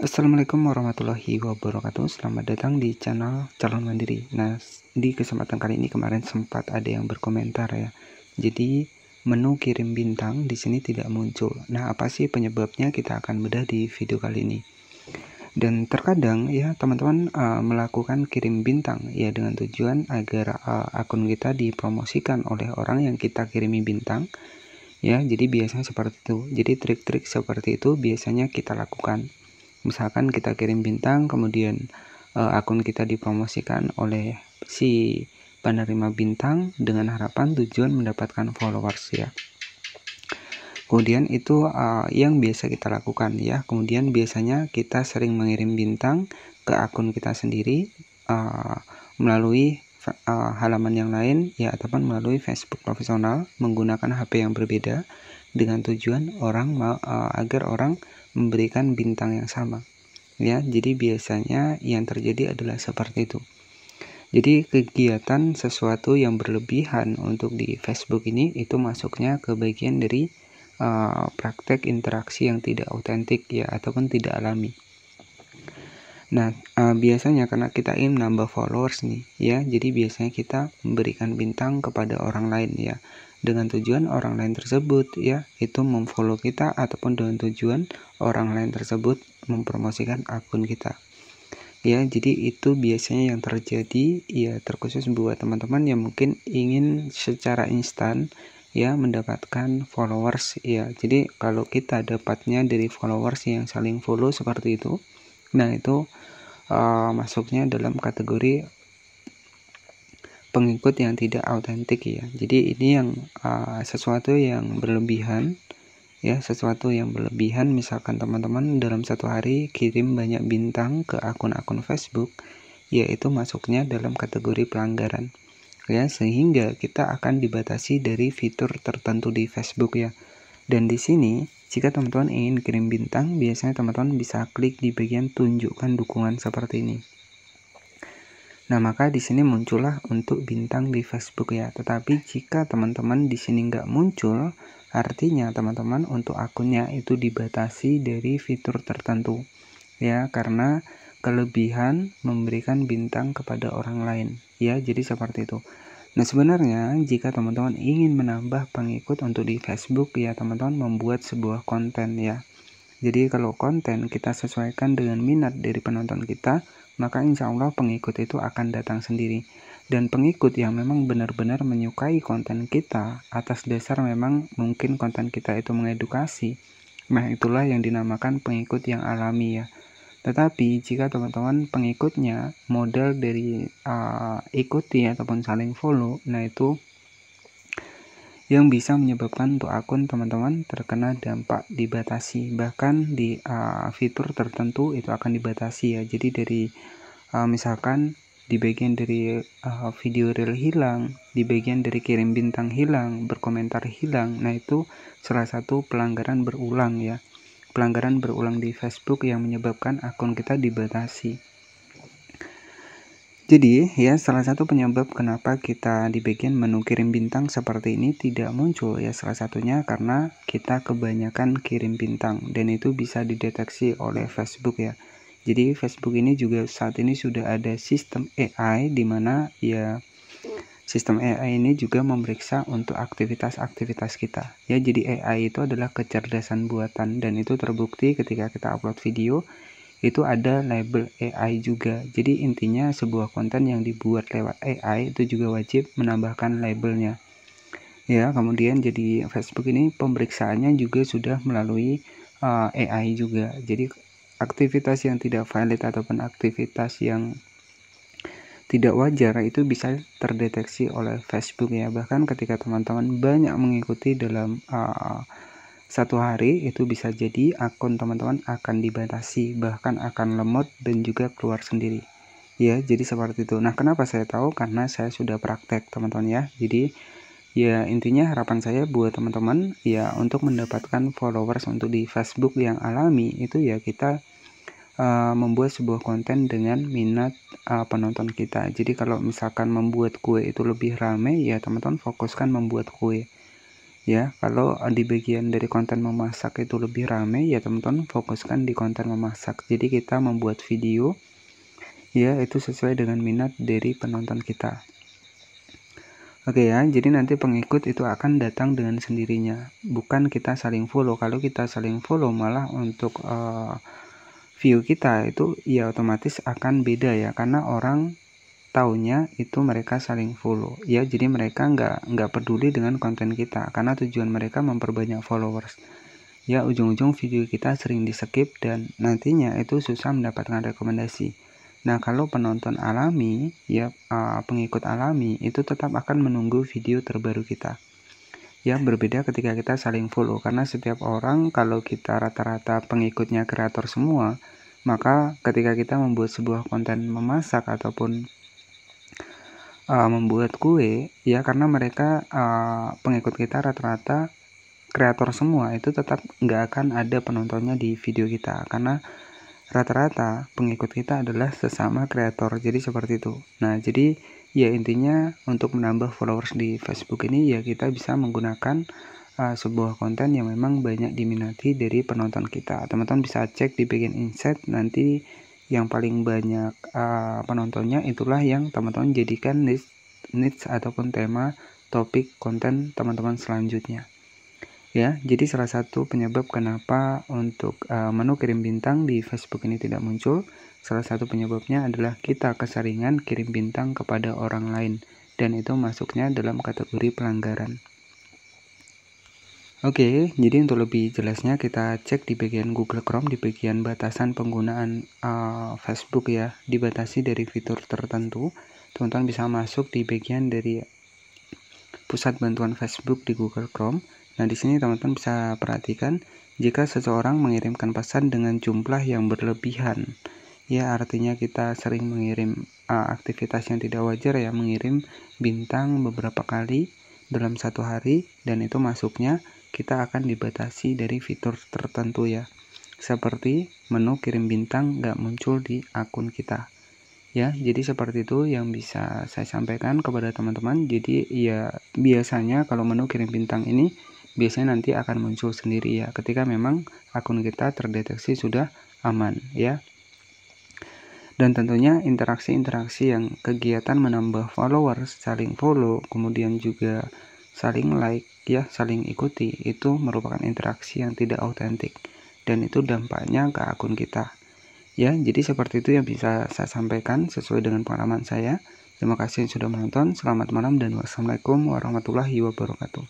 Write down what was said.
Assalamualaikum warahmatullahi wabarakatuh. Selamat datang di channel Calon Mandiri. Nah, di kesempatan kali ini kemarin sempat ada yang berkomentar ya. Jadi menu kirim bintang di sini tidak muncul. Nah, apa sih penyebabnya? Kita akan bedah di video kali ini. Dan terkadang ya teman-teman melakukan kirim bintang ya dengan tujuan agar akun kita dipromosikan oleh orang yang kita kirimi bintang. Ya, jadi biasanya seperti itu. Jadi trik-trik seperti itu biasanya kita lakukan. Misalkan kita kirim bintang, kemudian akun kita dipromosikan oleh si penerima bintang dengan harapan tujuan mendapatkan followers ya. Kemudian itu yang biasa kita lakukan ya. Kemudian biasanya kita sering mengirim bintang ke akun kita sendiri melalui halaman yang lain ya, ataupun melalui Facebook profesional menggunakan HP yang berbeda dengan tujuan agar orang memberikan bintang yang sama ya. Jadi biasanya yang terjadi adalah seperti itu. Jadi kegiatan sesuatu yang berlebihan untuk di Facebook ini itu masuknya ke bagian dari praktek interaksi yang tidak autentik ya, ataupun tidak alami. Nah, biasanya karena kita ingin menambah followers nih ya, jadi biasanya kita memberikan bintang kepada orang lain ya, dengan tujuan orang lain tersebut ya itu memfollow kita, ataupun dengan tujuan orang lain tersebut mempromosikan akun kita ya. Jadi itu biasanya yang terjadi ya, terkhusus buat teman-teman yang mungkin ingin secara instan ya mendapatkan followers ya. Jadi kalau kita dapatnya dari followers yang saling follow seperti itu, nah itu masuknya dalam kategori pengikut yang tidak autentik ya. Jadi ini yang sesuatu yang berlebihan ya, sesuatu yang berlebihan. Misalkan teman-teman dalam satu hari kirim banyak bintang ke akun-akun Facebook, yaitu masuknya dalam kategori pelanggaran ya, sehingga kita akan dibatasi dari fitur tertentu di Facebook ya. Dan di sini jika teman-teman ingin kirim bintang, biasanya teman-teman bisa klik di bagian tunjukkan dukungan seperti ini. Nah, maka di sini muncullah untuk bintang di Facebook ya. Tetapi jika teman-teman di sini nggak muncul, artinya teman-teman untuk akunnya itu dibatasi dari fitur tertentu ya, karena kelebihan memberikan bintang kepada orang lain ya. Jadi seperti itu. Nah, sebenarnya jika teman-teman ingin menambah pengikut untuk di Facebook ya, teman-teman membuat sebuah konten ya. Jadi kalau konten kita sesuaikan dengan minat dari penonton kita, maka insya Allah pengikut itu akan datang sendiri. Dan pengikut yang memang benar-benar menyukai konten kita atas dasar memang mungkin konten kita itu mengedukasi, nah itulah yang dinamakan pengikut yang alami ya. Tetapi jika teman-teman pengikutnya model dari ikuti ataupun saling follow, nah itu yang bisa menyebabkan untuk akun teman-teman terkena dampak dibatasi, bahkan di fitur tertentu itu akan dibatasi ya. Jadi dari misalkan di bagian dari video reel hilang, di bagian dari kirim bintang hilang, berkomentar hilang, nah itu salah satu pelanggaran berulang ya, pelanggaran berulang di Facebook yang menyebabkan akun kita dibatasi. Jadi ya, salah satu penyebab kenapa kita di bagian menu kirim bintang seperti ini tidak muncul ya, salah satunya karena kita kebanyakan kirim bintang, dan itu bisa dideteksi oleh Facebook ya. Jadi Facebook ini juga saat ini sudah ada sistem AI di mana ya sistem AI ini juga memeriksa untuk aktivitas-aktivitas kita ya. Jadi AI itu adalah kecerdasan buatan, dan itu terbukti ketika kita upload video itu ada label AI juga. Jadi intinya sebuah konten yang dibuat lewat AI itu juga wajib menambahkan labelnya ya. Kemudian jadi Facebook ini pemeriksaannya juga sudah melalui AI juga. Jadi aktivitas yang tidak valid ataupun aktivitas yang tidak wajar itu bisa terdeteksi oleh Facebook ya. Bahkan ketika teman-teman banyak mengikuti dalam satu hari, itu bisa jadi akun teman-teman akan dibatasi, bahkan akan lemot dan juga keluar sendiri ya. Jadi seperti itu. Nah, kenapa saya tahu? Karena saya sudah praktek teman-teman ya. Jadi ya intinya harapan saya buat teman-teman ya, untuk mendapatkan followers untuk di Facebook yang alami itu ya, kita membuat sebuah konten dengan minat penonton kita. Jadi kalau misalkan membuat kue itu lebih ramai ya, teman-teman fokuskan membuat kue Ya, kalau di bagian dari konten memasak itu lebih rame, ya teman-teman fokuskan di konten memasak. Jadi kita membuat video ya itu sesuai dengan minat dari penonton kita. Oke ya, jadi nanti pengikut itu akan datang dengan sendirinya, bukan kita saling follow. Kalau kita saling follow malah untuk view kita itu ya otomatis akan beda ya, karena orang taunya itu mereka saling follow ya, jadi mereka nggak peduli dengan konten kita karena tujuan mereka memperbanyak followers ya. Ujung-ujung video kita sering di skip dan nantinya itu susah mendapatkan rekomendasi. Nah, kalau penonton alami ya, pengikut alami itu tetap akan menunggu video terbaru kita ya. Berbeda ketika kita saling follow, karena setiap orang kalau kita rata-rata pengikutnya kreator semua, maka ketika kita membuat sebuah konten memasak ataupun membuat kue ya, karena mereka pengikut kita rata-rata kreator semua, itu tetap nggak akan ada penontonnya di video kita karena rata-rata pengikut kita adalah sesama kreator. Jadi seperti itu. Nah, jadi ya intinya untuk menambah followers di Facebook ini ya kita bisa menggunakan sebuah konten yang memang banyak diminati dari penonton kita. Teman-teman bisa cek di bagian insight, nanti yang paling banyak penontonnya itulah yang teman-teman jadikan niche ataupun tema topik konten teman-teman selanjutnya ya. Jadi salah satu penyebab kenapa untuk menu kirim bintang di Facebook ini tidak muncul, salah satu penyebabnya adalah kita keseringan kirim bintang kepada orang lain, dan itu masuknya dalam kategori pelanggaran. Oke, jadi untuk lebih jelasnya kita cek di bagian Google Chrome, di bagian batasan penggunaan Facebook ya, dibatasi dari fitur tertentu. Teman-teman bisa masuk di bagian dari pusat bantuan Facebook di Google Chrome. Nah, di sini teman-teman bisa perhatikan jika seseorang mengirimkan pesan dengan jumlah yang berlebihan. Ya, artinya kita sering mengirim aktivitas yang tidak wajar ya, mengirim bintang beberapa kali dalam satu hari, dan itu masuknya kita akan dibatasi dari fitur tertentu ya, seperti menu kirim bintang nggak muncul di akun kita ya. Jadi seperti itu yang bisa saya sampaikan kepada teman-teman. Jadi ya biasanya kalau menu kirim bintang ini biasanya nanti akan muncul sendiri ya, ketika memang akun kita terdeteksi sudah aman ya. Dan tentunya interaksi-interaksi yang kegiatan menambah followers, saling follow, kemudian juga saling like ya, saling ikuti, itu merupakan interaksi yang tidak autentik dan itu dampaknya ke akun kita ya. Jadi seperti itu yang bisa saya sampaikan sesuai dengan pengalaman saya. Terima kasih sudah menonton, selamat malam dan wassalamualaikum warahmatullahi wabarakatuh.